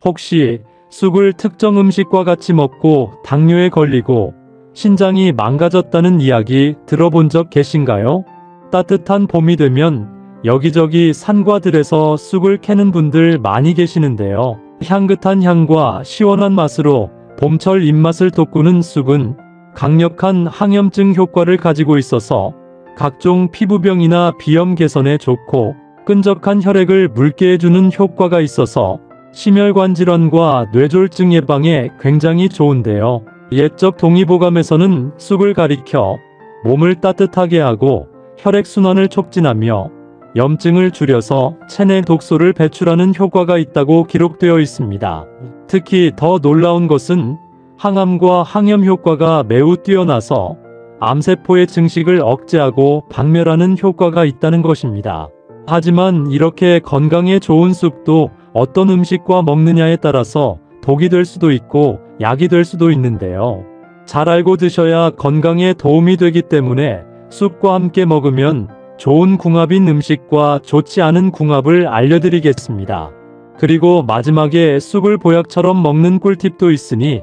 혹시 쑥을 특정 음식과 같이 먹고 당뇨에 걸리고 신장이 망가졌다는 이야기 들어본 적 계신가요? 따뜻한 봄이 되면 여기저기 산과 들에서 쑥을 캐는 분들 많이 계시는데요. 향긋한 향과 시원한 맛으로 봄철 입맛을 돋구는 쑥은 강력한 항염증 효과를 가지고 있어서 각종 피부병이나 비염 개선에 좋고 끈적한 혈액을 묽게 해주는 효과가 있어서 심혈관 질환과 뇌졸중 예방에 굉장히 좋은데요. 옛적 동의보감에서는 쑥을 가리켜 몸을 따뜻하게 하고 혈액순환을 촉진하며 염증을 줄여서 체내 독소를 배출하는 효과가 있다고 기록되어 있습니다. 특히 더 놀라운 것은 항암과 항염 효과가 매우 뛰어나서 암세포의 증식을 억제하고 박멸하는 효과가 있다는 것입니다. 하지만 이렇게 건강에 좋은 쑥도 어떤 음식과 먹느냐에 따라서 독이 될 수도 있고 약이 될 수도 있는데요. 잘 알고 드셔야 건강에 도움이 되기 때문에 쑥과 함께 먹으면 좋은 궁합인 음식과 좋지 않은 궁합을 알려드리겠습니다. 그리고 마지막에 쑥을 보약처럼 먹는 꿀팁도 있으니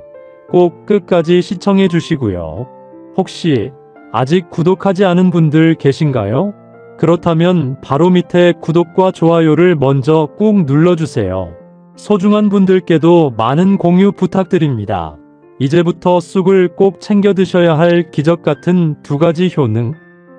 꼭 끝까지 시청해 주시고요. 혹시 아직 구독하지 않은 분들 계신가요? 그렇다면 바로 밑에 구독과 좋아요를 먼저 꾹 눌러주세요. 소중한 분들께도 많은 공유 부탁드립니다. 이제부터 쑥을 꼭 챙겨 드셔야 할 기적 같은 두 가지 효능,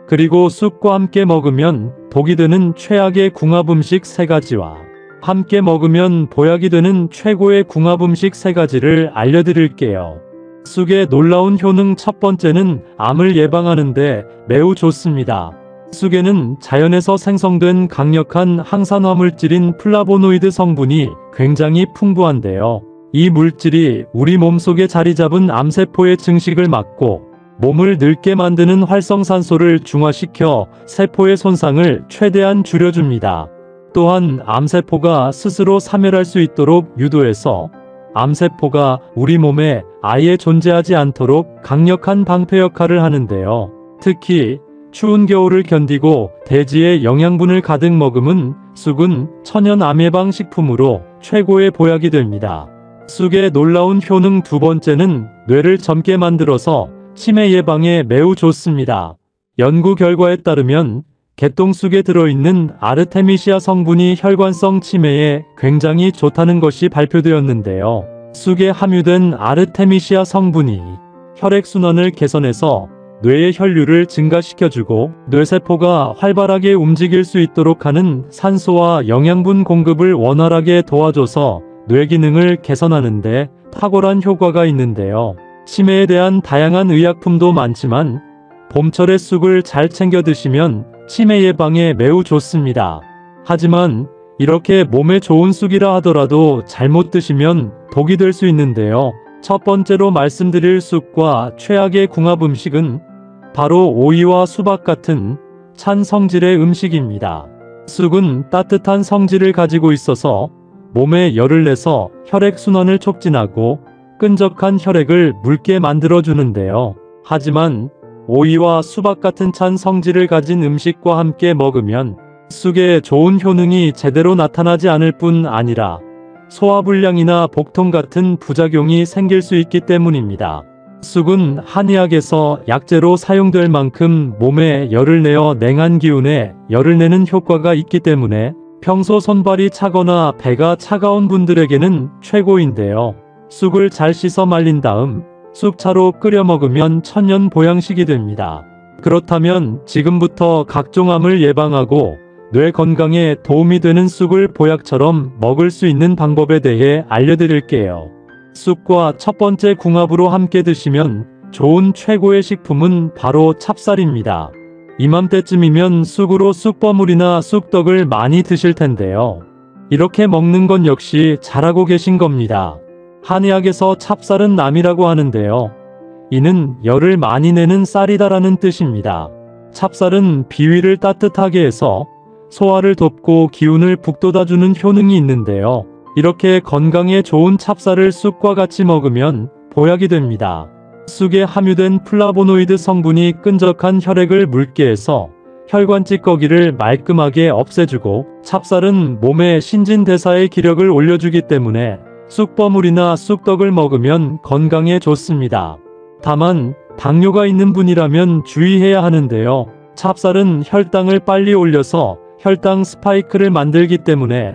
그리고 쑥과 함께 먹으면 독이 되는 최악의 궁합 음식 3가지와 함께 먹으면 보약이 되는 최고의 궁합 음식 3가지를 알려드릴게요. 쑥의 놀라운 효능 첫 번째는 암을 예방하는데 매우 좋습니다. 쑥에는 자연에서 생성된 강력한 항산화 물질인 플라보노이드 성분이 굉장히 풍부한데요. 이 물질이 우리 몸속에 자리 잡은 암세포의 증식을 막고 몸을 늙게 만드는 활성산소를 중화시켜 세포의 손상을 최대한 줄여줍니다. 또한 암세포가 스스로 사멸할 수 있도록 유도해서 암세포가 우리 몸에 아예 존재하지 않도록 강력한 방패 역할을 하는데요. 특히 추운 겨울을 견디고 대지에 영양분을 가득 머금은 쑥은 천연 암 예방 식품으로 최고의 보약이 됩니다. 쑥의 놀라운 효능 두 번째는 뇌를 젊게 만들어서 치매 예방에 매우 좋습니다. 연구 결과에 따르면 개똥쑥에 들어있는 아르테미시아 성분이 혈관성 치매에 굉장히 좋다는 것이 발표되었는데요. 쑥에 함유된 아르테미시아 성분이 혈액순환을 개선해서 뇌의 혈류를 증가시켜주고 뇌세포가 활발하게 움직일 수 있도록 하는 산소와 영양분 공급을 원활하게 도와줘서 뇌 기능을 개선하는데 탁월한 효과가 있는데요. 치매에 대한 다양한 의약품도 많지만 봄철에 쑥을 잘 챙겨 드시면 치매 예방에 매우 좋습니다. 하지만 이렇게 몸에 좋은 쑥이라 하더라도 잘못 드시면 독이 될 수 있는데요. 첫 번째로 말씀드릴 쑥과 최악의 궁합 음식은 바로 오이와 수박 같은 찬 성질의 음식입니다. 쑥은 따뜻한 성질을 가지고 있어서 몸에 열을 내서 혈액순환을 촉진하고 끈적한 혈액을 묽게 만들어주는데요. 하지만 오이와 수박 같은 찬 성질을 가진 음식과 함께 먹으면 쑥의 좋은 효능이 제대로 나타나지 않을 뿐 아니라 소화불량이나 복통 같은 부작용이 생길 수 있기 때문입니다. 쑥은 한의학에서 약재로 사용될 만큼 몸에 열을 내어 냉한 기운에 열을 내는 효과가 있기 때문에 평소 손발이 차거나 배가 차가운 분들에게는 최고인데요. 쑥을 잘 씻어 말린 다음 쑥차로 끓여 먹으면 천연 보양식이 됩니다. 그렇다면 지금부터 각종 암을 예방하고 뇌 건강에 도움이 되는 쑥을 보약처럼 먹을 수 있는 방법에 대해 알려드릴게요. 쑥과 첫 번째 궁합으로 함께 드시면 좋은 최고의 식품은 바로 찹쌀입니다. 이맘때쯤이면 쑥으로 쑥버무리나 쑥떡을 많이 드실 텐데요. 이렇게 먹는 건 역시 잘하고 계신 겁니다. 한의학에서 찹쌀은 남이라고 하는데요. 이는 열을 많이 내는 쌀이다라는 뜻입니다. 찹쌀은 비위를 따뜻하게 해서 소화를 돕고 기운을 북돋아주는 효능이 있는데요. 이렇게 건강에 좋은 찹쌀을 쑥과 같이 먹으면 보약이 됩니다. 쑥에 함유된 플라보노이드 성분이 끈적한 혈액을 묽게 해서 혈관 찌꺼기를 말끔하게 없애주고 찹쌀은 몸의 신진대사의 기력을 올려주기 때문에 쑥버물이나 쑥떡을 먹으면 건강에 좋습니다. 다만 당뇨가 있는 분이라면 주의해야 하는데요. 찹쌀은 혈당을 빨리 올려서 혈당 스파이크를 만들기 때문에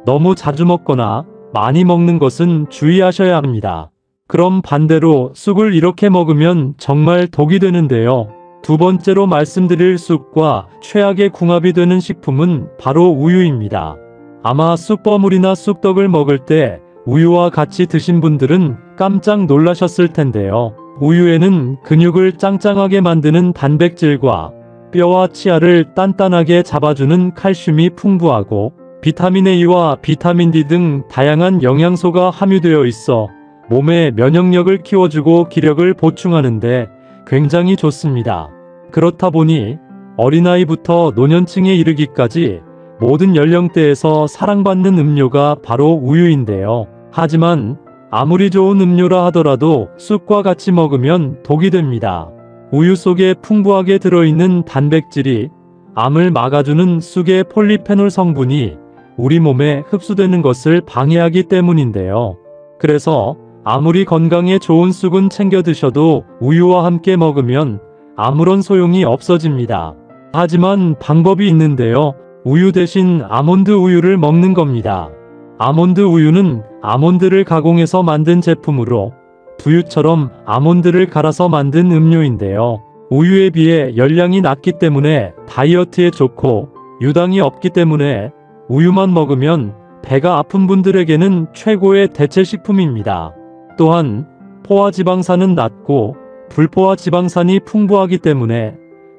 너무 자주 먹거나 많이 먹는 것은 주의하셔야 합니다. 그럼 반대로 쑥을 이렇게 먹으면 정말 독이 되는데요. 두 번째로 말씀드릴 쑥과 최악의 궁합이 되는 식품은 바로 우유입니다. 아마 쑥버물이나 쑥떡을 먹을 때 우유와 같이 드신 분들은 깜짝 놀라셨을 텐데요. 우유에는 근육을 짱짱하게 만드는 단백질과 뼈와 치아를 단단하게 잡아주는 칼슘이 풍부하고 비타민 A와 비타민 D 등 다양한 영양소가 함유되어 있어 몸의 면역력을 키워주고 기력을 보충하는데 굉장히 좋습니다. 그렇다 보니 어린아이부터 노년층에 이르기까지 모든 연령대에서 사랑받는 음료가 바로 우유인데요. 하지만 아무리 좋은 음료라 하더라도 쑥과 같이 먹으면 독이 됩니다. 우유 속에 풍부하게 들어있는 단백질이 암을 막아주는 쑥의 폴리페놀 성분이 우리 몸에 흡수되는 것을 방해하기 때문인데요. 그래서 아무리 건강에 좋은 쑥은 챙겨 드셔도 우유와 함께 먹으면 아무런 소용이 없어집니다. 하지만 방법이 있는데요. 우유 대신 아몬드 우유를 먹는 겁니다. 아몬드 우유는 아몬드를 가공해서 만든 제품으로 두유처럼 아몬드를 갈아서 만든 음료인데요. 우유에 비해 열량이 낮기 때문에 다이어트에 좋고 유당이 없기 때문에 우유만 먹으면 배가 아픈 분들에게는 최고의 대체 식품입니다. 또한 포화지방산은 낮고 불포화 지방산이 풍부하기 때문에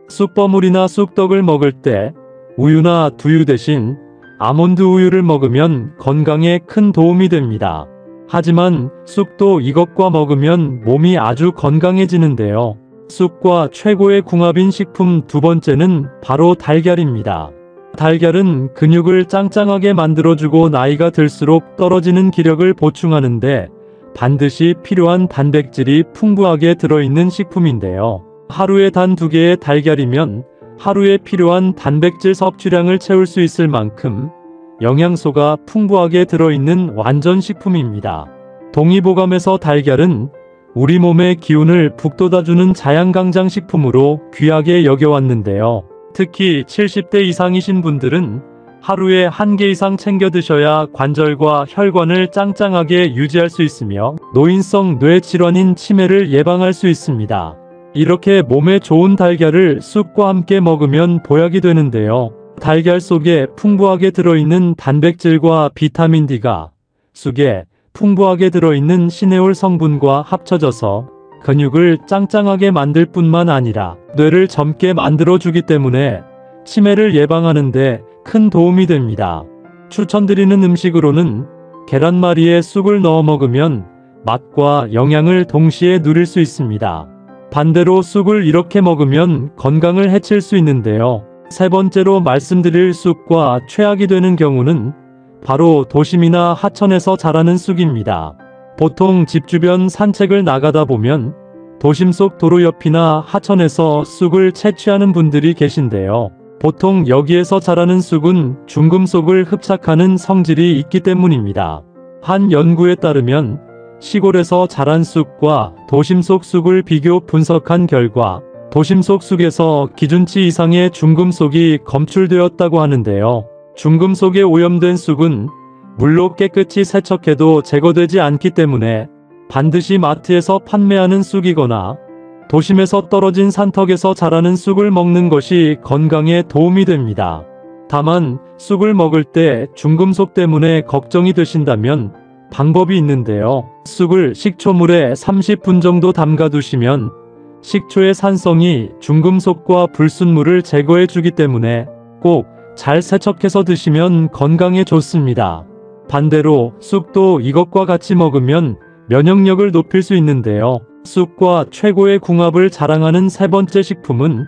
쑥버물이나 쑥떡을 먹을 때 우유나 두유 대신 아몬드 우유를 먹으면 건강에 큰 도움이 됩니다. 하지만 쑥도 이것과 먹으면 몸이 아주 건강해지는데요. 쑥과 최고의 궁합인 식품 두 번째는 바로 달걀입니다. 달걀은 근육을 짱짱하게 만들어주고 나이가 들수록 떨어지는 기력을 보충하는데 반드시 필요한 단백질이 풍부하게 들어있는 식품인데요. 하루에 단 2개의 달걀이면 하루에 필요한 단백질 섭취량을 채울 수 있을 만큼 영양소가 풍부하게 들어있는 완전 식품입니다. 동의보감에서 달걀은 우리 몸의 기운을 북돋아주는 자양강장 식품으로 귀하게 여겨왔는데요. 특히 70대 이상이신 분들은 하루에 1개 이상 챙겨 드셔야 관절과 혈관을 짱짱하게 유지할 수 있으며 노인성 뇌질환인 치매를 예방할 수 있습니다. 이렇게 몸에 좋은 달걀을 쑥과 함께 먹으면 보약이 되는데요. 달걀 속에 풍부하게 들어있는 단백질과 비타민 D가 쑥에 풍부하게 들어있는 시네올 성분과 합쳐져서 근육을 짱짱하게 만들 뿐만 아니라 뇌를 젊게 만들어주기 때문에 치매를 예방하는 데 큰 도움이 됩니다. 추천드리는 음식으로는 계란말이에 쑥을 넣어 먹으면 맛과 영양을 동시에 누릴 수 있습니다. 반대로 쑥을 이렇게 먹으면 건강을 해칠 수 있는데요. 세 번째로 말씀드릴 쑥과 최악이 되는 경우는 바로 도심이나 하천에서 자라는 쑥입니다. 보통 집 주변 산책을 나가다 보면 도심 속 도로 옆이나 하천에서 쑥을 채취하는 분들이 계신데요. 보통 여기에서 자라는 쑥은 중금속을 흡착하는 성질이 있기 때문입니다. 한 연구에 따르면 시골에서 자란 쑥과 도심 속 쑥을 비교 분석한 결과 도심 속 쑥에서 기준치 이상의 중금속이 검출되었다고 하는데요. 중금속에 오염된 쑥은 물로 깨끗이 세척해도 제거되지 않기 때문에 반드시 마트에서 판매하는 쑥이거나 도심에서 떨어진 산턱에서 자라는 쑥을 먹는 것이 건강에 도움이 됩니다. 다만 쑥을 먹을 때 중금속 때문에 걱정이 되신다면 방법이 있는데요. 쑥을 식초물에 30분 정도 담가 두시면 식초의 산성이 중금속과 불순물을 제거해 주기 때문에 꼭 잘 세척해서 드시면 건강에 좋습니다. 반대로 쑥도 이것과 같이 먹으면 면역력을 높일 수 있는데요. 쑥과 최고의 궁합을 자랑하는 세 번째 식품은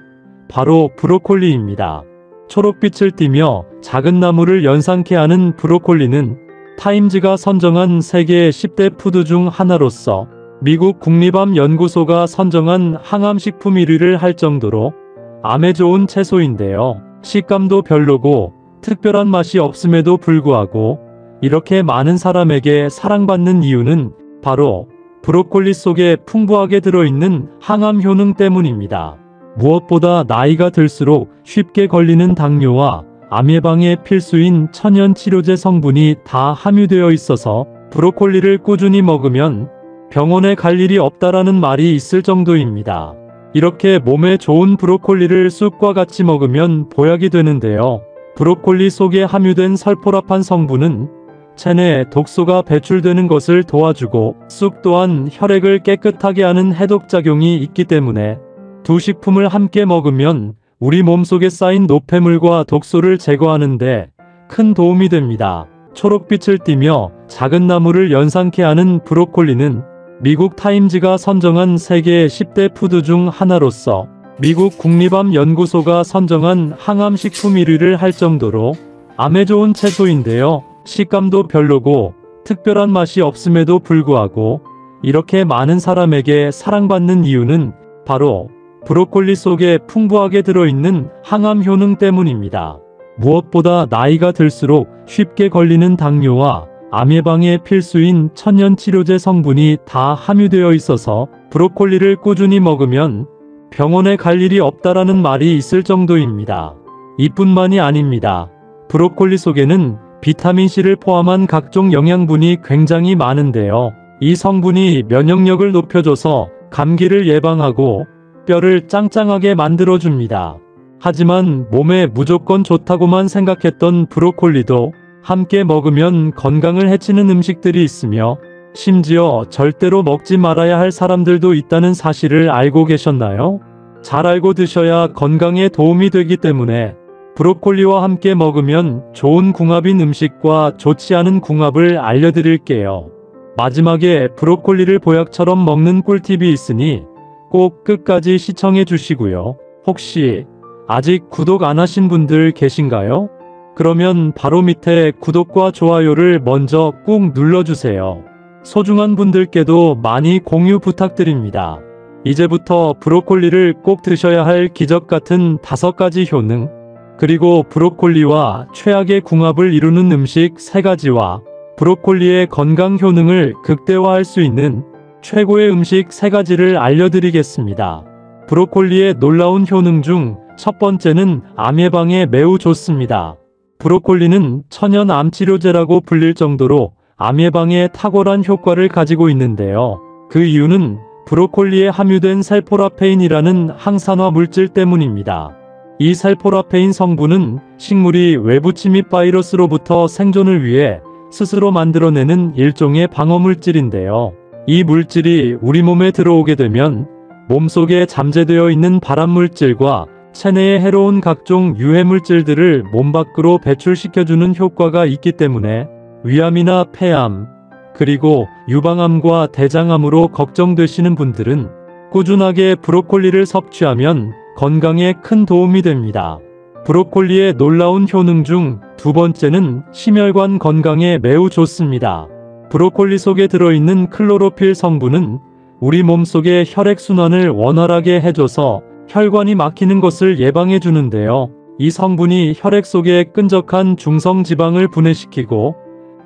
바로 브로콜리입니다. 초록빛을 띠며 작은 나무를 연상케 하는 브로콜리는 타임즈가 선정한 세계 10대 푸드 중 하나로서 미국 국립암연구소가 선정한 항암식품 1위를 할 정도로 암에 좋은 채소인데요. 식감도 별로고 특별한 맛이 없음에도 불구하고 이렇게 많은 사람에게 사랑받는 이유는 바로 브로콜리 속에 풍부하게 들어있는 항암 효능 때문입니다. 무엇보다 나이가 들수록 쉽게 걸리는 당뇨와 암 예방에 필수인 천연 치료제 성분이 다 함유되어 있어서 브로콜리를 꾸준히 먹으면 병원에 갈 일이 없다라는 말이 있을 정도입니다. 이렇게 몸에 좋은 브로콜리를 쑥과 같이 먹으면 보약이 되는데요. 브로콜리 속에 함유된 설포라판 성분은 체내에 독소가 배출되는 것을 도와주고 쑥 또한 혈액을 깨끗하게 하는 해독작용이 있기 때문에 두 식품을 함께 먹으면 우리 몸속에 쌓인 노폐물과 독소를 제거하는 데 큰 도움이 됩니다. 초록빛을 띠며 작은 나무를 연상케 하는 브로콜리는 미국 타임즈가 선정한 세계 10대 푸드 중 하나로서 미국 국립암연구소가 선정한 항암식품 1위를 할 정도로 암에 좋은 채소인데요. 식감도 별로고 특별한 맛이 없음에도 불구하고 이렇게 많은 사람에게 사랑받는 이유는 바로 브로콜리 속에 풍부하게 들어있는 항암 효능 때문입니다. 무엇보다 나이가 들수록 쉽게 걸리는 당뇨와 암 예방에 필수인 천연 치료제 성분이 다 함유되어 있어서 브로콜리를 꾸준히 먹으면 병원에 갈 일이 없다라는 말이 있을 정도입니다. 이뿐만이 아닙니다. 브로콜리 속에는 비타민C를 포함한 각종 영양분이 굉장히 많은데요. 이 성분이 면역력을 높여줘서 감기를 예방하고 뼈를 짱짱하게 만들어줍니다. 하지만 몸에 무조건 좋다고만 생각했던 브로콜리도 함께 먹으면 건강을 해치는 음식들이 있으며 심지어 절대로 먹지 말아야 할 사람들도 있다는 사실을 알고 계셨나요? 잘 알고 드셔야 건강에 도움이 되기 때문에 브로콜리와 함께 먹으면 좋은 궁합인 음식과 좋지 않은 궁합을 알려드릴게요. 마지막에 브로콜리를 보약처럼 먹는 꿀팁이 있으니 꼭 끝까지 시청해 주시고요. 혹시 아직 구독 안 하신 분들 계신가요? 그러면 바로 밑에 구독과 좋아요를 먼저 꾹 눌러주세요. 소중한 분들께도 많이 공유 부탁드립니다. 이제부터 브로콜리를 꼭 드셔야 할 기적 같은 5가지 효능, 그리고 브로콜리와 최악의 궁합을 이루는 음식 3가지와 브로콜리의 건강 효능을 극대화할 수 있는 최고의 음식 3가지를 알려드리겠습니다. 브로콜리의 놀라운 효능 중 첫 번째는 암 예방에 매우 좋습니다. 브로콜리는 천연 암치료제라고 불릴 정도로 암 예방에 탁월한 효과를 가지고 있는데요. 그 이유는 브로콜리에 함유된 살포라페인이라는 항산화 물질 때문입니다. 이 살포라페인 성분은 식물이 외부 침입 바이러스로부터 생존을 위해 스스로 만들어내는 일종의 방어물질인데요. 이 물질이 우리 몸에 들어오게 되면 몸속에 잠재되어 있는 발암물질과 체내에 해로운 각종 유해물질들을 몸 밖으로 배출시켜주는 효과가 있기 때문에 위암이나 폐암, 그리고 유방암과 대장암으로 걱정되시는 분들은 꾸준하게 브로콜리를 섭취하면 건강에 큰 도움이 됩니다. 브로콜리의 놀라운 효능 중 2번째는 심혈관 건강에 매우 좋습니다. 브로콜리 속에 들어있는 클로로필 성분은 우리 몸속의 혈액순환을 원활하게 해줘서 혈관이 막히는 것을 예방해 주는데요. 이 성분이 혈액 속에 끈적한 중성지방을 분해시키고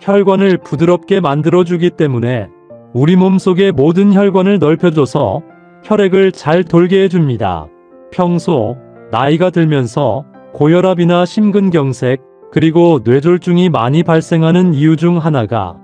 혈관을 부드럽게 만들어주기 때문에 우리 몸속의 모든 혈관을 넓혀줘서 혈액을 잘 돌게 해줍니다. 평소 나이가 들면서 고혈압이나 심근경색, 그리고 뇌졸중이 많이 발생하는 이유 중 하나가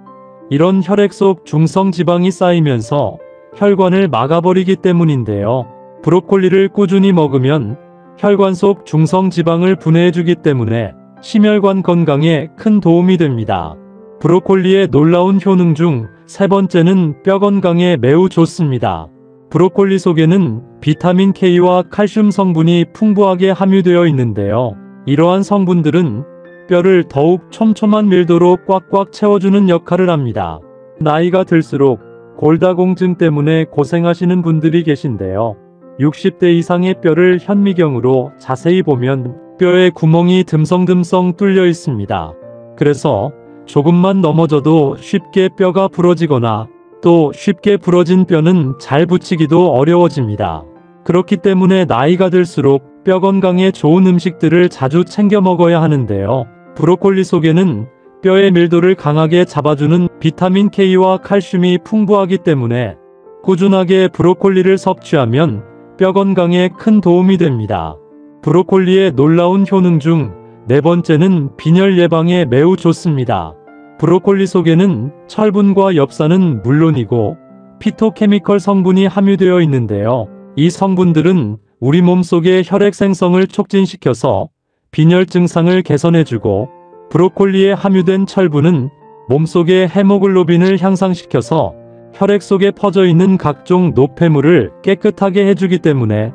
이런 혈액 속 중성지방이 쌓이면서 혈관을 막아버리기 때문인데요. 브로콜리를 꾸준히 먹으면 혈관 속 중성지방을 분해해주기 때문에 심혈관 건강에 큰 도움이 됩니다. 브로콜리의 놀라운 효능 중 3번째는 뼈 건강에 매우 좋습니다. 브로콜리 속에는 비타민 K와 칼슘 성분이 풍부하게 함유되어 있는데요. 이러한 성분들은 뼈를 더욱 촘촘한 밀도로 꽉꽉 채워주는 역할을 합니다. 나이가 들수록 골다공증 때문에 고생하시는 분들이 계신데요. 60대 이상의 뼈를 현미경으로 자세히 보면 뼈에 구멍이 듬성듬성 뚫려 있습니다. 그래서 조금만 넘어져도 쉽게 뼈가 부러지거나 또 쉽게 부러진 뼈는 잘 붙이기도 어려워집니다. 그렇기 때문에 나이가 들수록 뼈 건강에 좋은 음식들을 자주 챙겨 먹어야 하는데요. 브로콜리 속에는 뼈의 밀도를 강하게 잡아주는 비타민 K와 칼슘이 풍부하기 때문에 꾸준하게 브로콜리를 섭취하면 뼈 건강에 큰 도움이 됩니다. 브로콜리의 놀라운 효능 중 네 번째는 빈혈 예방에 매우 좋습니다. 브로콜리 속에는 철분과 엽산은 물론이고 피토케미컬 성분이 함유되어 있는데요. 이 성분들은 우리 몸속의 혈액 생성을 촉진시켜서 빈혈 증상을 개선해주고, 브로콜리에 함유된 철분은 몸속의 헤모글로빈을 향상시켜서 혈액 속에 퍼져 있는 각종 노폐물을 깨끗하게 해주기 때문에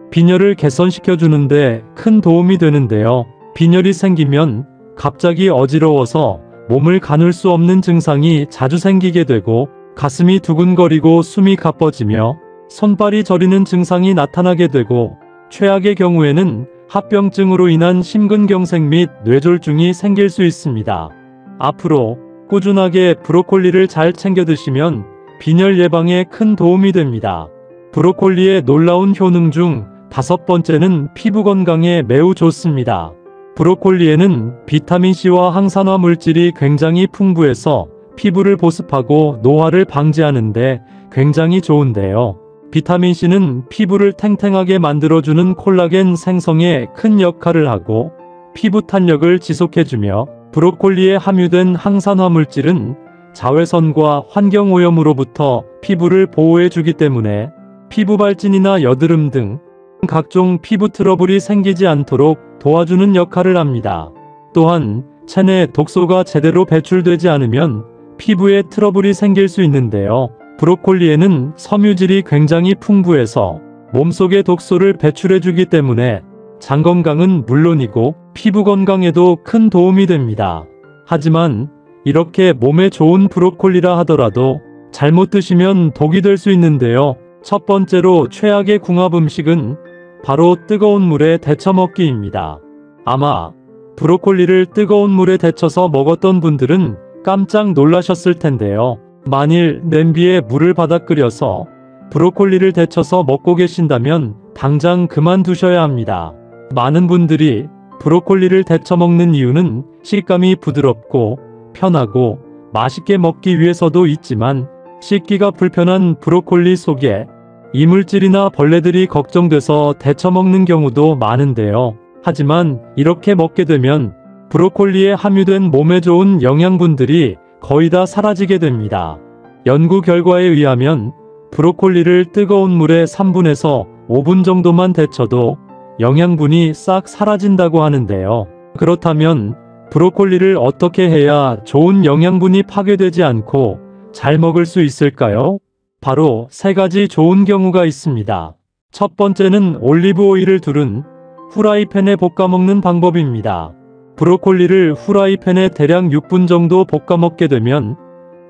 빈혈을 개선시켜주는데 큰 도움이 되는데요. 빈혈이 생기면 갑자기 어지러워서 몸을 가눌 수 없는 증상이 자주 생기게 되고, 가슴이 두근거리고 숨이 가빠지며 손발이 저리는 증상이 나타나게 되고, 최악의 경우에는 합병증으로 인한 심근경색 및 뇌졸중이 생길 수 있습니다. 앞으로 꾸준하게 브로콜리를 잘 챙겨 드시면 빈혈 예방에 큰 도움이 됩니다. 브로콜리의 놀라운 효능 중 다섯 번째는 피부 건강에 매우 좋습니다. 브로콜리에는 비타민C와 항산화 물질이 굉장히 풍부해서 피부를 보습하고 노화를 방지하는데 굉장히 좋은데요. 비타민C는 피부를 탱탱하게 만들어주는 콜라겐 생성에 큰 역할을 하고 피부 탄력을 지속해주며, 브로콜리에 함유된 항산화 물질은 자외선과 환경오염으로부터 피부를 보호해주기 때문에 피부 발진이나 여드름 등 각종 피부 트러블이 생기지 않도록 도와주는 역할을 합니다. 또한 체내 독소가 제대로 배출되지 않으면 피부에 트러블이 생길 수 있는데요. 브로콜리에는 섬유질이 굉장히 풍부해서 몸속의 독소를 배출해주기 때문에 장 건강은 물론이고 피부 건강에도 큰 도움이 됩니다. 하지만 이렇게 몸에 좋은 브로콜리라 하더라도 잘못 드시면 독이 될 수 있는데요. 첫 번째로 최악의 궁합 음식은 바로 뜨거운 물에 데쳐 먹기입니다. 아마 브로콜리를 뜨거운 물에 데쳐서 먹었던 분들은 깜짝 놀라셨을 텐데요. 만일 냄비에 물을 받아 끓여서 브로콜리를 데쳐서 먹고 계신다면 당장 그만두셔야 합니다. 많은 분들이 브로콜리를 데쳐 먹는 이유는 식감이 부드럽고 편하고 맛있게 먹기 위해서도 있지만, 씻기가 불편한 브로콜리 속에 이물질이나 벌레들이 걱정돼서 데쳐 먹는 경우도 많은데요. 하지만 이렇게 먹게 되면 브로콜리에 함유된 몸에 좋은 영양분들이 거의 다 사라지게 됩니다. 연구 결과에 의하면 브로콜리를 뜨거운 물에 3분에서 5분 정도만 데쳐도 영양분이 싹 사라진다고 하는데요. 그렇다면 브로콜리를 어떻게 해야 좋은 영양분이 파괴되지 않고 잘 먹을 수 있을까요? 바로 세 가지 좋은 경우가 있습니다. 첫 번째는 올리브 오일을 두른 후라이팬에 볶아 먹는 방법입니다. 브로콜리를 후라이팬에 대략 6분 정도 볶아 먹게 되면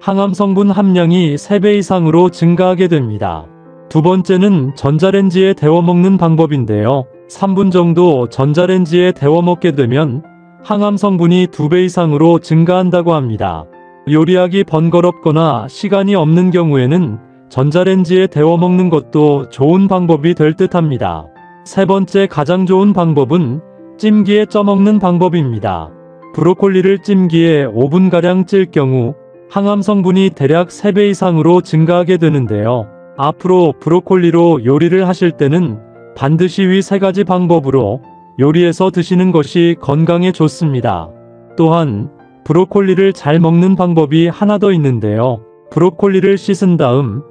항암 성분 함량이 3배 이상으로 증가하게 됩니다. 두 번째는 전자레인지에 데워 먹는 방법인데요. 3분 정도 전자레인지에 데워 먹게 되면 항암 성분이 2배 이상으로 증가한다고 합니다. 요리하기 번거롭거나 시간이 없는 경우에는 전자레인지에 데워 먹는 것도 좋은 방법이 될 듯합니다. 세 번째 가장 좋은 방법은 찜기에 쪄먹는 방법입니다. 브로콜리를 찜기에 5분가량 찔 경우 항암 성분이 대략 3배 이상으로 증가하게 되는데요. 앞으로 브로콜리로 요리를 하실 때는 반드시 위 세 가지 방법으로 요리해서 드시는 것이 건강에 좋습니다. 또한 브로콜리를 잘 먹는 방법이 하나 더 있는데요. 브로콜리를 씻은 다음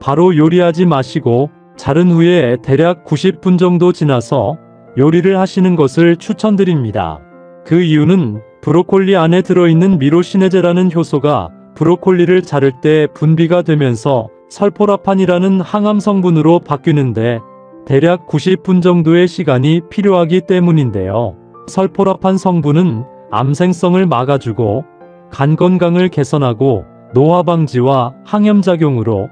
바로 요리하지 마시고 자른 후에 대략 90분 정도 지나서 요리를 하시는 것을 추천드립니다. 그 이유는 브로콜리 안에 들어있는 미로시네제라는 효소가 브로콜리를 자를 때 분비가 되면서 설포라판이라는 항암 성분으로 바뀌는데 대략 90분 정도의 시간이 필요하기 때문인데요. 설포라판 성분은 암생성을 막아주고 간 건강을 개선하고 노화 방지와 항염작용으로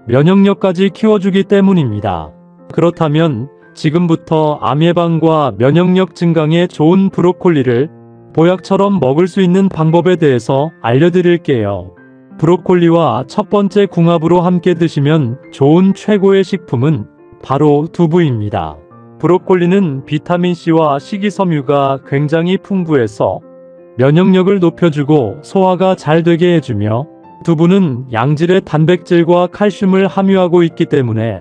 면역력까지 키워주기 때문입니다. 그렇다면 지금부터 암 예방과 면역력 증강에 좋은 브로콜리를 보약처럼 먹을 수 있는 방법에 대해서 알려드릴게요. 브로콜리와 첫 번째 궁합으로 함께 드시면 좋은 최고의 식품은 바로 두부입니다. 브로콜리는 비타민C와 식이섬유가 굉장히 풍부해서 면역력을 높여주고 소화가 잘 되게 해주며, 두부는 양질의 단백질과 칼슘을 함유하고 있기 때문에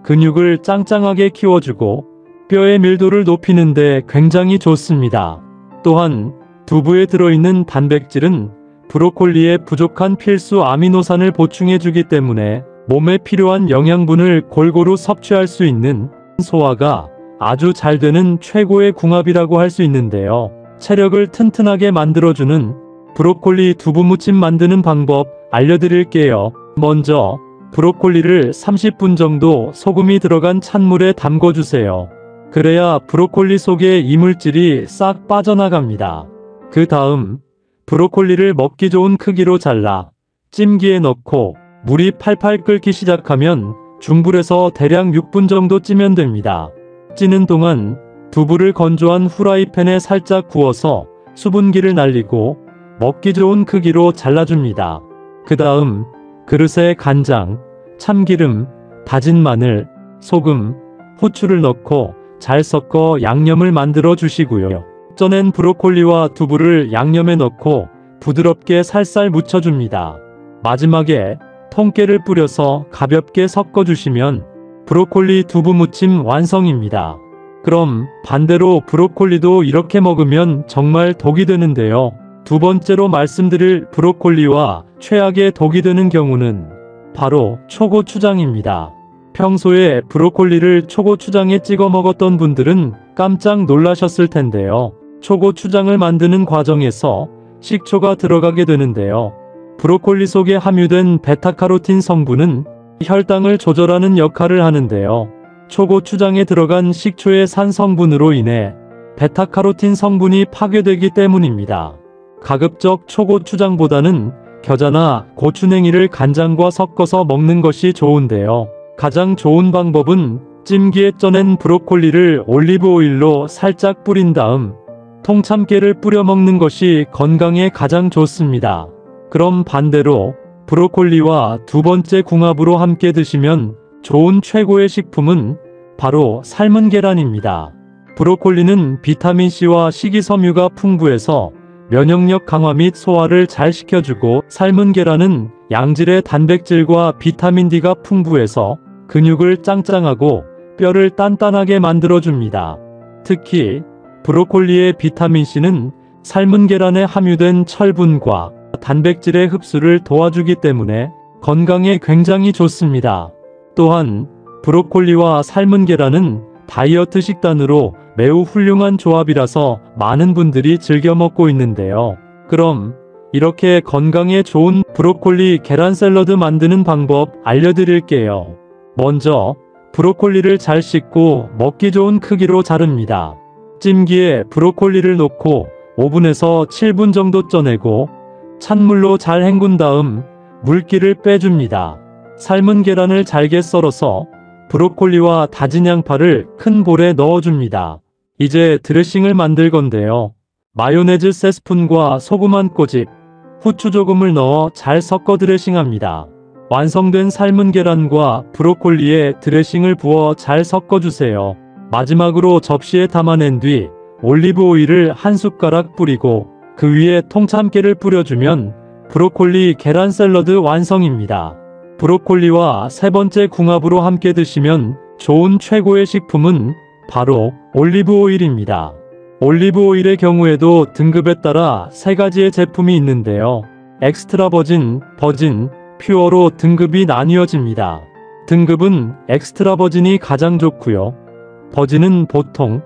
근육을 짱짱하게 키워주고 뼈의 밀도를 높이는 데 굉장히 좋습니다. 또한 두부에 들어있는 단백질은 브로콜리에 부족한 필수 아미노산을 보충해주기 때문에 몸에 필요한 영양분을 골고루 섭취할 수 있는 소화가 아주 잘 되는 최고의 궁합이라고 할 수 있는데요. 체력을 튼튼하게 만들어주는 브로콜리 두부무침 만드는 방법 알려드릴게요. 먼저 브로콜리를 30분 정도 소금이 들어간 찬물에 담궈주세요. 그래야 브로콜리 속의 이물질이 싹 빠져나갑니다. 그 다음 브로콜리를 먹기 좋은 크기로 잘라 찜기에 넣고 물이 팔팔 끓기 시작하면 중불에서 대략 6분 정도 찌면 됩니다. 찌는 동안 두부를 건조한 후라이팬에 살짝 구워서 수분기를 날리고 먹기 좋은 크기로 잘라줍니다. 그 다음 그릇에 간장, 참기름, 다진 마늘, 소금, 후추를 넣고 잘 섞어 양념을 만들어 주시고요. 쪄낸 브로콜리와 두부를 양념에 넣고 부드럽게 살살 묻혀줍니다. 마지막에 통깨를 뿌려서 가볍게 섞어주시면 브로콜리 두부무침 완성입니다. 그럼 반대로 브로콜리도 이렇게 먹으면 정말 독이 되는데요. 두 번째로 말씀드릴 브로콜리와 최악의 독이 되는 경우는 바로 초고추장입니다. 평소에 브로콜리를 초고추장에 찍어 먹었던 분들은 깜짝 놀라셨을 텐데요. 초고추장을 만드는 과정에서 식초가 들어가게 되는데요. 브로콜리 속에 함유된 베타카로틴 성분은 혈당을 조절하는 역할을 하는데요. 초고추장에 들어간 식초의 산 성분으로 인해 베타카로틴 성분이 파괴되기 때문입니다. 가급적 초고추장보다는 겨자나 고추냉이를 간장과 섞어서 먹는 것이 좋은데요. 가장 좋은 방법은 찜기에 쪄낸 브로콜리를 올리브 오일로 살짝 뿌린 다음 통참깨를 뿌려 먹는 것이 건강에 가장 좋습니다. 그럼 반대로 브로콜리와 두 번째 궁합으로 함께 드시면 좋은 최고의 식품은 바로 삶은 계란입니다. 브로콜리는 비타민C와 식이섬유가 풍부해서 면역력 강화 및 소화를 잘 시켜주고, 삶은 계란은 양질의 단백질과 비타민D가 풍부해서 근육을 짱짱하고 뼈를 단단하게 만들어줍니다. 특히 브로콜리의 비타민C는 삶은 계란에 함유된 철분과 단백질의 흡수를 도와주기 때문에 건강에 굉장히 좋습니다. 또한 브로콜리와 삶은 계란은 다이어트 식단으로 매우 훌륭한 조합이라서 많은 분들이 즐겨 먹고 있는데요. 그럼 이렇게 건강에 좋은 브로콜리 계란 샐러드 만드는 방법 알려드릴게요. 먼저 브로콜리를 잘 씻고 먹기 좋은 크기로 자릅니다. 찜기에 브로콜리를 넣고 오븐에서 7분 정도 쪄내고 찬물로 잘 헹군 다음 물기를 빼줍니다. 삶은 계란을 잘게 썰어서 브로콜리와 다진 양파를 큰 볼에 넣어줍니다. 이제 드레싱을 만들 건데요. 마요네즈 3스푼과 소금 한 꼬집, 후추 조금을 넣어 잘 섞어 드레싱합니다. 완성된 삶은 계란과 브로콜리에 드레싱을 부어 잘 섞어주세요. 마지막으로 접시에 담아낸 뒤 올리브 오일을 한 숟가락 뿌리고 그 위에 통참깨를 뿌려주면 브로콜리 계란 샐러드 완성입니다. 브로콜리와 세 번째 궁합으로 함께 드시면 좋은 최고의 식품은 바로 올리브 오일입니다. 올리브 오일의 경우에도 등급에 따라 세 가지의 제품이 있는데요. 엑스트라 버진, 버진, 퓨어로 등급이 나뉘어집니다. 등급은 엑스트라 버진이 가장 좋고요. 버진은 보통,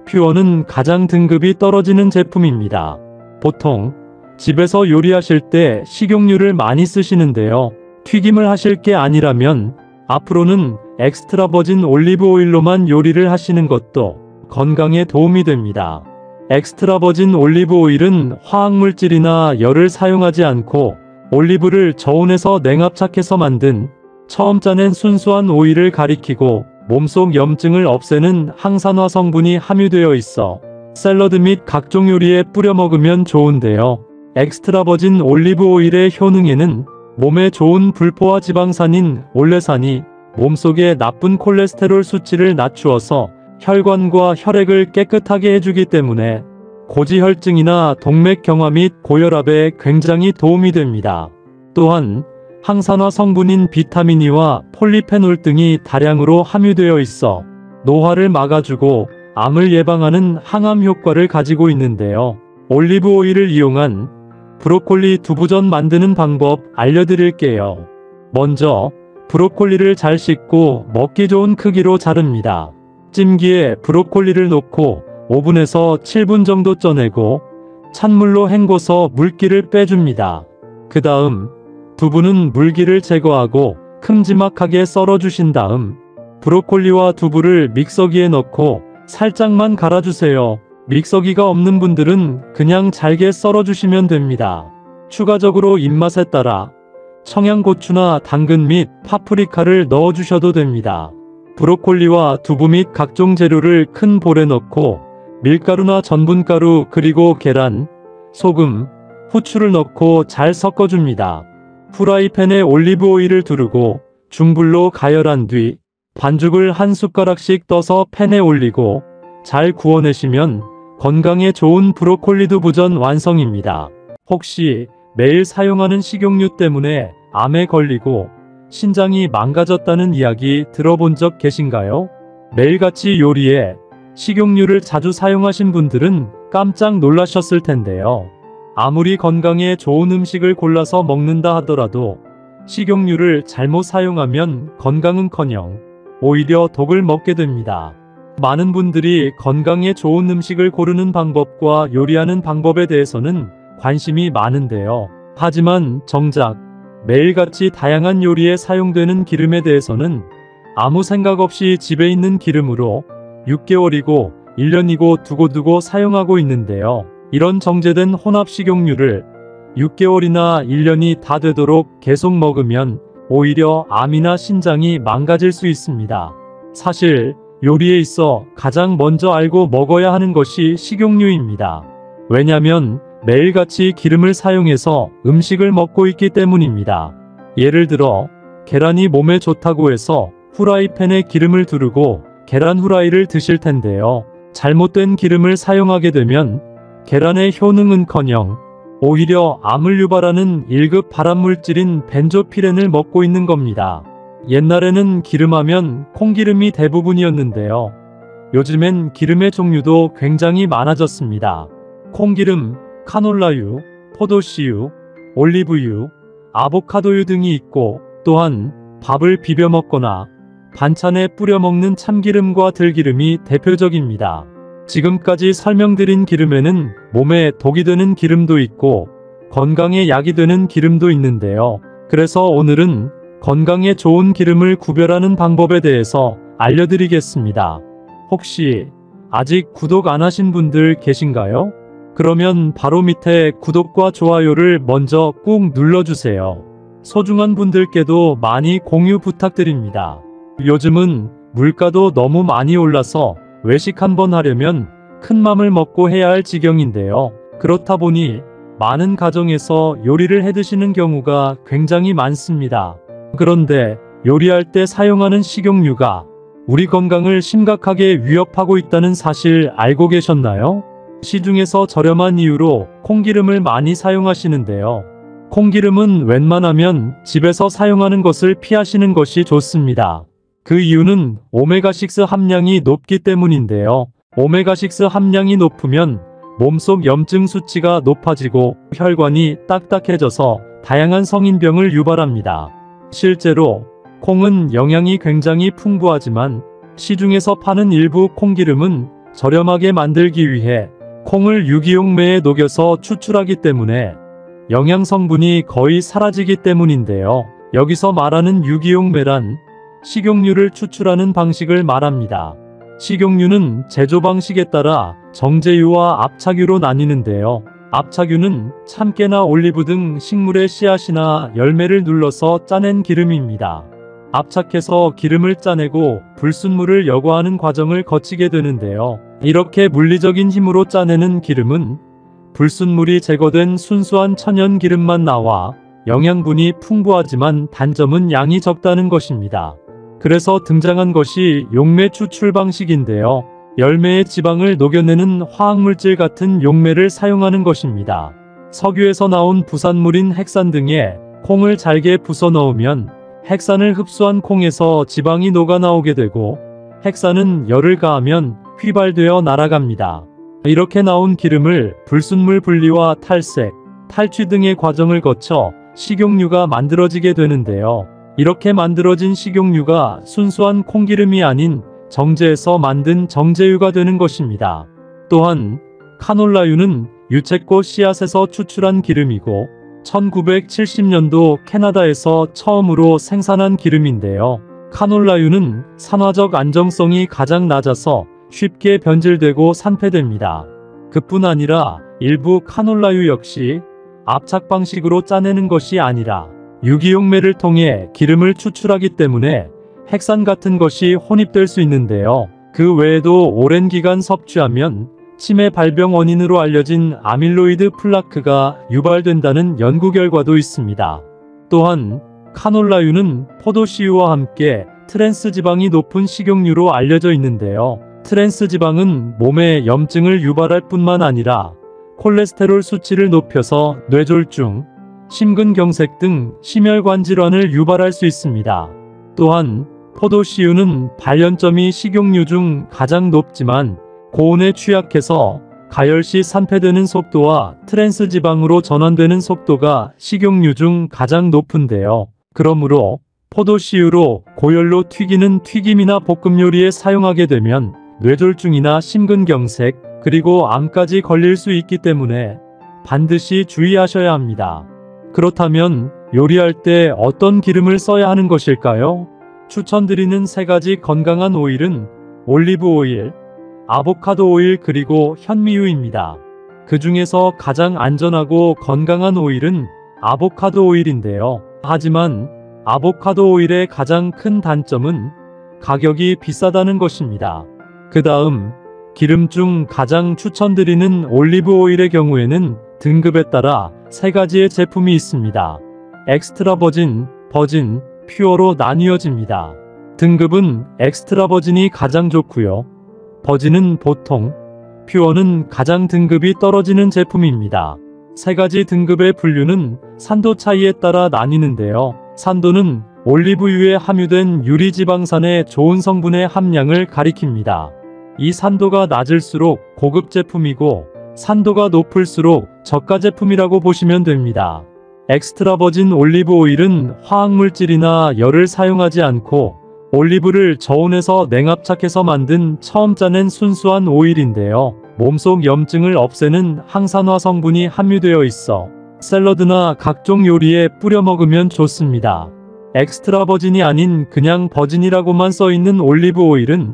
퓨어는 가장 등급이 떨어지는 제품입니다. 보통 집에서 요리하실 때 식용유를 많이 쓰시는데요. 튀김을 하실 게 아니라면 앞으로는 엑스트라 버진 올리브 오일로만 요리를 하시는 것도 건강에 도움이 됩니다. 엑스트라 버진 올리브 오일은 화학물질이나 열을 사용하지 않고 올리브를 저온에서 냉압착해서 만든 처음 짜낸 순수한 오일을 가리키고 몸속 염증을 없애는 항산화 성분이 함유되어 있어 샐러드 및 각종 요리에 뿌려 먹으면 좋은데요. 엑스트라 버진 올리브 오일의 효능에는 몸에 좋은 불포화 지방산인 올레산이 몸속의 나쁜 콜레스테롤 수치를 낮추어서 혈관과 혈액을 깨끗하게 해주기 때문에 고지혈증이나 동맥경화 및 고혈압에 굉장히 도움이 됩니다. 또한 항산화 성분인 비타민 E와 폴리페놀 등이 다량으로 함유되어 있어 노화를 막아주고 암을 예방하는 항암 효과를 가지고 있는데요. 올리브 오일을 이용한 브로콜리 두부전 만드는 방법 알려드릴게요. 먼저 브로콜리를 잘 씻고 먹기 좋은 크기로 자릅니다. 찜기에 브로콜리를 넣고 5분에서 7분 정도 쪄내고 찬물로 헹궈서 물기를 빼줍니다. 그 다음 두부는 물기를 제거하고 큼지막하게 썰어주신 다음 브로콜리와 두부를 믹서기에 넣고 살짝만 갈아주세요. 믹서기가 없는 분들은 그냥 잘게 썰어주시면 됩니다. 추가적으로 입맛에 따라 청양고추나 당근 및 파프리카를 넣어주셔도 됩니다. 브로콜리와 두부 및 각종 재료를 큰 볼에 넣고 밀가루나 전분가루 그리고 계란, 소금, 후추를 넣고 잘 섞어줍니다. 프라이팬에 올리브 오일을 두르고 중불로 가열한 뒤 반죽을 한 숟가락씩 떠서 팬에 올리고 잘 구워내시면 건강에 좋은 브로콜리 두부전 완성입니다. 혹시 매일 사용하는 식용유 때문에 암에 걸리고 신장이 망가졌다는 이야기 들어본 적 계신가요? 매일같이 요리에 식용유를 자주 사용하신 분들은 깜짝 놀라셨을 텐데요. 아무리 건강에 좋은 음식을 골라서 먹는다 하더라도 식용유를 잘못 사용하면 건강은커녕 오히려 독을 먹게 됩니다. 많은 분들이 건강에 좋은 음식을 고르는 방법과 요리하는 방법에 대해서는 관심이 많은데요. 하지만 정작 매일같이 다양한 요리에 사용되는 기름에 대해서는 아무 생각 없이 집에 있는 기름으로 6개월이고 1년이고 두고두고 사용하고 있는데요. 이런 정제된 혼합 식용유를 6개월이나 1년이 다 되도록 계속 먹으면 오히려 암이나 신장이 망가질 수 있습니다. 사실 요리에 있어 가장 먼저 알고 먹어야 하는 것이 식용유입니다. 왜냐면 매일같이 기름을 사용해서 음식을 먹고 있기 때문입니다. 예를 들어 계란이 몸에 좋다고 해서 후라이팬에 기름을 두르고 계란 후라이를 드실 텐데요. 잘못된 기름을 사용하게 되면 계란의 효능은커녕 오히려 암을 유발하는 1급 발암물질인 벤조피렌을 먹고 있는 겁니다. 옛날에는 기름하면 콩기름이 대부분이었는데요. 요즘엔 기름의 종류도 굉장히 많아졌습니다. 콩기름, 카놀라유, 포도씨유, 올리브유, 아보카도유 등이 있고 또한 밥을 비벼 먹거나 반찬에 뿌려 먹는 참기름과 들기름이 대표적입니다. 지금까지 설명드린 기름에는 몸에 독이 되는 기름도 있고 건강에 약이 되는 기름도 있는데요. 그래서 오늘은 건강에 좋은 기름을 구별하는 방법에 대해서 알려드리겠습니다. 혹시 아직 구독 안 하신 분들 계신가요? 그러면 바로 밑에 구독과 좋아요를 먼저 꾹 눌러주세요. 소중한 분들께도 많이 공유 부탁드립니다. 요즘은 물가도 너무 많이 올라서 외식 한번 하려면 큰 맘을 먹고 해야 할 지경인데요. 그렇다 보니 많은 가정에서 요리를 해 드시는 경우가 굉장히 많습니다. 그런데 요리할 때 사용하는 식용유가 우리 건강을 심각하게 위협하고 있다는 사실 알고 계셨나요? 시중에서 저렴한 이유로 콩기름을 많이 사용하시는데요. 콩기름은 웬만하면 집에서 사용하는 것을 피하시는 것이 좋습니다. 그 이유는 오메가6 함량이 높기 때문인데요. 오메가6 함량이 높으면 몸속 염증 수치가 높아지고 혈관이 딱딱해져서 다양한 성인병을 유발합니다. 실제로 콩은 영양이 굉장히 풍부하지만 시중에서 파는 일부 콩기름은 저렴하게 만들기 위해 콩을 유기용매에 녹여서 추출하기 때문에 영양 성분이 거의 사라지기 때문인데요. 여기서 말하는 유기용매란 식용유를 추출하는 방식을 말합니다. 식용유는 제조 방식에 따라 정제유와 압착유로 나뉘는데요. 압착유는 참깨나 올리브 등 식물의 씨앗이나 열매를 눌러서 짜낸 기름입니다. 압착해서 기름을 짜내고 불순물을 여과하는 과정을 거치게 되는데요. 이렇게 물리적인 힘으로 짜내는 기름은 불순물이 제거된 순수한 천연 기름만 나와 영양분이 풍부하지만 단점은 양이 적다는 것입니다. 그래서 등장한 것이 용매 추출 방식인데요. 열매의 지방을 녹여내는 화학물질 같은 용매를 사용하는 것입니다. 석유에서 나온 부산물인 핵산 등에 콩을 잘게 부숴 넣으면 핵산을 흡수한 콩에서 지방이 녹아 나오게 되고, 핵산은 열을 가하면 휘발되어 날아갑니다. 이렇게 나온 기름을 불순물 분리와 탈색, 탈취 등의 과정을 거쳐 식용유가 만들어지게 되는데요. 이렇게 만들어진 식용유가 순수한 콩기름이 아닌 정제에서 만든 정제유가 되는 것입니다. 또한 카놀라유는 유채꽃 씨앗에서 추출한 기름이고 1970년도 캐나다에서 처음으로 생산한 기름인데요. 카놀라유는 산화적 안정성이 가장 낮아서 쉽게 변질되고 산패됩니다. 그뿐 아니라 일부 카놀라유 역시 압착 방식으로 짜내는 것이 아니라 유기용매를 통해 기름을 추출하기 때문에 핵산 같은 것이 혼입될 수 있는데요. 그 외에도 오랜 기간 섭취하면 치매 발병 원인으로 알려진 아밀로이드 플라크가 유발된다는 연구 결과도 있습니다. 또한 카놀라유는 포도씨유와 함께 트랜스 지방이 높은 식용유로 알려져 있는데요. 트랜스 지방은 몸에 염증을 유발할 뿐만 아니라 콜레스테롤 수치를 높여서 뇌졸중, 심근경색 등 심혈관 질환을 유발할 수 있습니다. 또한 포도씨유는 발연점이 식용유 중 가장 높지만 고온에 취약해서 가열시 산패되는 속도와 트랜스 지방으로 전환되는 속도가 식용유 중 가장 높은데요. 그러므로 포도씨유로 고열로 튀기는 튀김이나 볶음 요리에 사용하게 되면 뇌졸중이나 심근경색, 그리고 암까지 걸릴 수 있기 때문에 반드시 주의하셔야 합니다. 그렇다면 요리할 때 어떤 기름을 써야 하는 것일까요? 추천드리는 3가지 건강한 오일은 올리브 오일, 아보카도 오일 그리고 현미유입니다. 그 중에서 가장 안전하고 건강한 오일은 아보카도 오일인데요. 하지만 아보카도 오일의 가장 큰 단점은 가격이 비싸다는 것입니다. 그 다음 기름 중 가장 추천드리는 올리브 오일의 경우에는 등급에 따라 3가지의 제품이 있습니다. 엑스트라 버진, 버진, 퓨어로 나뉘어집니다. 등급은 엑스트라 버진이 가장 좋고요. 버진은 보통, 퓨어는 가장 등급이 떨어지는 제품입니다. 3가지 등급의 분류는 산도 차이에 따라 나뉘는데요. 산도는 올리브유에 함유된 유리지방산의 좋은 성분의 함량을 가리킵니다. 이 산도가 낮을수록 고급 제품이고 산도가 높을수록 저가 제품이라고 보시면 됩니다. 엑스트라 버진 올리브 오일은 화학물질이나 열을 사용하지 않고 올리브를 저온에서 냉압착해서 만든 처음 짜낸 순수한 오일인데요. 몸속 염증을 없애는 항산화 성분이 함유되어 있어 샐러드나 각종 요리에 뿌려 먹으면 좋습니다. 엑스트라 버진이 아닌 그냥 버진이라고만 써있는 올리브 오일은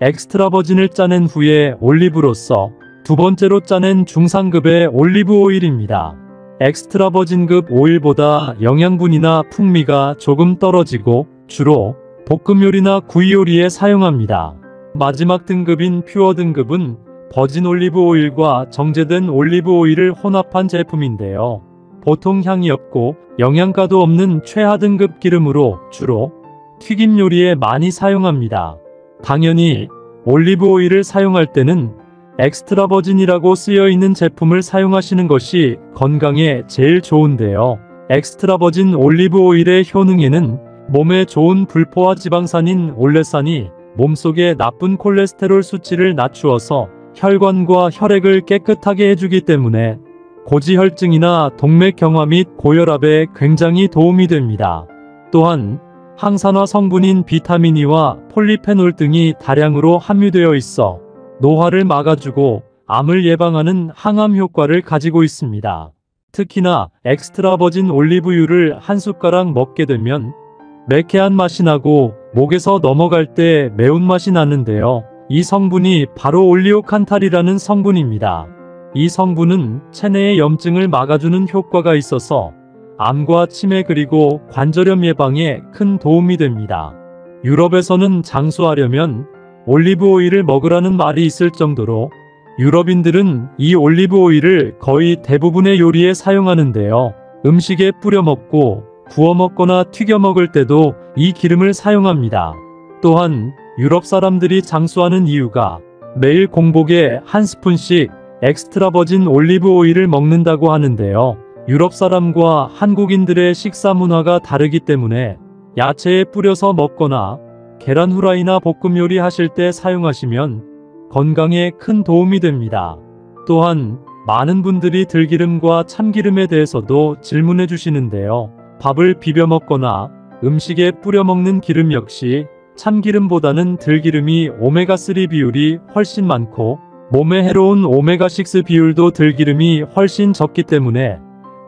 엑스트라 버진을 짜낸 후에 올리브로서 2번째로 짜낸 중상급의 올리브 오일입니다. 엑스트라 버진급 오일보다 영양분이나 풍미가 조금 떨어지고 주로 볶음 요리나 구이 요리에 사용합니다. 마지막 등급인 퓨어 등급은 버진 올리브 오일과 정제된 올리브 오일을 혼합한 제품인데요. 보통 향이 없고 영양가도 없는 최하 등급 기름으로 주로 튀김 요리에 많이 사용합니다. 당연히 올리브 오일을 사용할 때는 엑스트라 버진이라고 쓰여있는 제품을 사용하시는 것이 건강에 제일 좋은데요. 엑스트라 버진 올리브 오일의 효능에는 몸에 좋은 불포화 지방산인 올레산이 몸속의 나쁜 콜레스테롤 수치를 낮추어서 혈관과 혈액을 깨끗하게 해주기 때문에 고지혈증이나 동맥경화 및 고혈압에 굉장히 도움이 됩니다. 또한 항산화 성분인 비타민 E와 폴리페놀 등이 다량으로 함유되어 있어 노화를 막아주고 암을 예방하는 항암 효과를 가지고 있습니다. 특히나 엑스트라 버진 올리브유를 한 숟가락 먹게 되면 매캐한 맛이 나고 목에서 넘어갈 때 매운맛이 나는데요. 이 성분이 바로 올리오칸탈이라는 성분입니다. 이 성분은 체내의 염증을 막아주는 효과가 있어서 암과 치매 그리고 관절염 예방에 큰 도움이 됩니다. 유럽에서는 장수하려면 올리브 오일을 먹으라는 말이 있을 정도로 유럽인들은 이 올리브 오일을 거의 대부분의 요리에 사용하는데요. 음식에 뿌려 먹고 구워 먹거나 튀겨 먹을 때도 이 기름을 사용합니다. 또한 유럽 사람들이 장수하는 이유가 매일 공복에 한 스푼씩 엑스트라 버진 올리브 오일을 먹는다고 하는데요. 유럽 사람과 한국인들의 식사 문화가 다르기 때문에 야채에 뿌려서 먹거나 계란 후라이나 볶음 요리 하실 때 사용하시면 건강에 큰 도움이 됩니다. 또한 많은 분들이 들기름과 참기름에 대해서도 질문해 주시는데요. 밥을 비벼 먹거나 음식에 뿌려 먹는 기름 역시 참기름보다는 들기름이 오메가3 비율이 훨씬 많고 몸에 해로운 오메가6 비율도 들기름이 훨씬 적기 때문에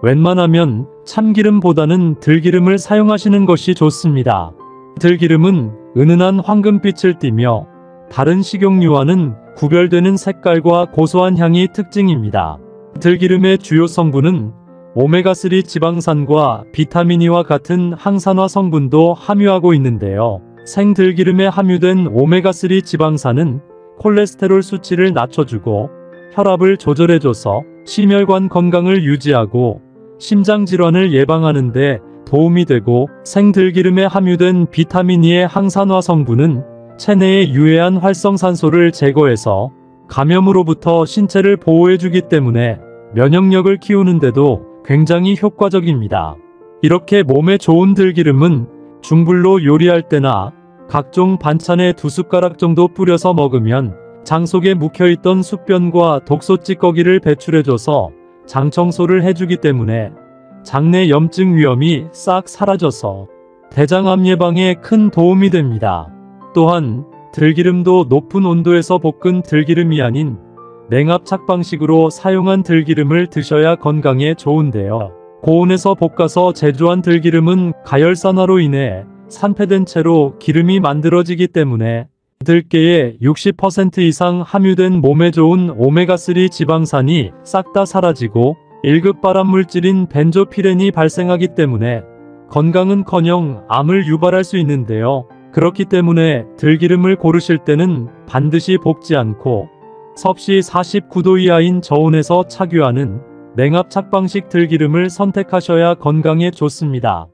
웬만하면 참기름보다는 들기름을 사용하시는 것이 좋습니다. 들기름은 은은한 황금빛을 띠며 다른 식용유와는 구별되는 색깔과 고소한 향이 특징입니다. 들기름의 주요 성분은 오메가3 지방산과 비타민 E와 같은 항산화 성분도 함유하고 있는데요. 생들기름에 함유된 오메가3 지방산은 콜레스테롤 수치를 낮춰주고 혈압을 조절해줘서 심혈관 건강을 유지하고 심장질환을 예방하는 데 도움이 되고, 생들기름에 함유된 비타민 E의 항산화 성분은 체내의 유해한 활성산소를 제거해서 감염으로부터 신체를 보호해주기 때문에 면역력을 키우는데도 굉장히 효과적입니다. 이렇게 몸에 좋은 들기름은 중불로 요리할 때나 각종 반찬에 2숟가락 정도 뿌려서 먹으면 장 속에 묵혀있던宿변과 독소 찌꺼기를 배출해줘서 장 청소를 해주기 때문에 장내 염증 위험이 싹 사라져서 대장암 예방에 큰 도움이 됩니다. 또한 들기름도 높은 온도에서 볶은 들기름이 아닌 냉압 착방식으로 사용한 들기름을 드셔야 건강에 좋은데요. 고온에서 볶아서 제조한 들기름은 가열산화로 인해 산패된 채로 기름이 만들어지기 때문에 들깨에 60% 이상 함유된 몸에 좋은 오메가3 지방산이 싹 다 사라지고 1급 발암물질인 벤조피렌이 발생하기 때문에 건강은커녕 암을 유발할 수 있는데요. 그렇기 때문에 들기름을 고르실 때는 반드시 볶지 않고 섭씨 49도 이하인 저온에서 착유하는 냉압 착방식 들기름을 선택하셔야 건강에 좋습니다.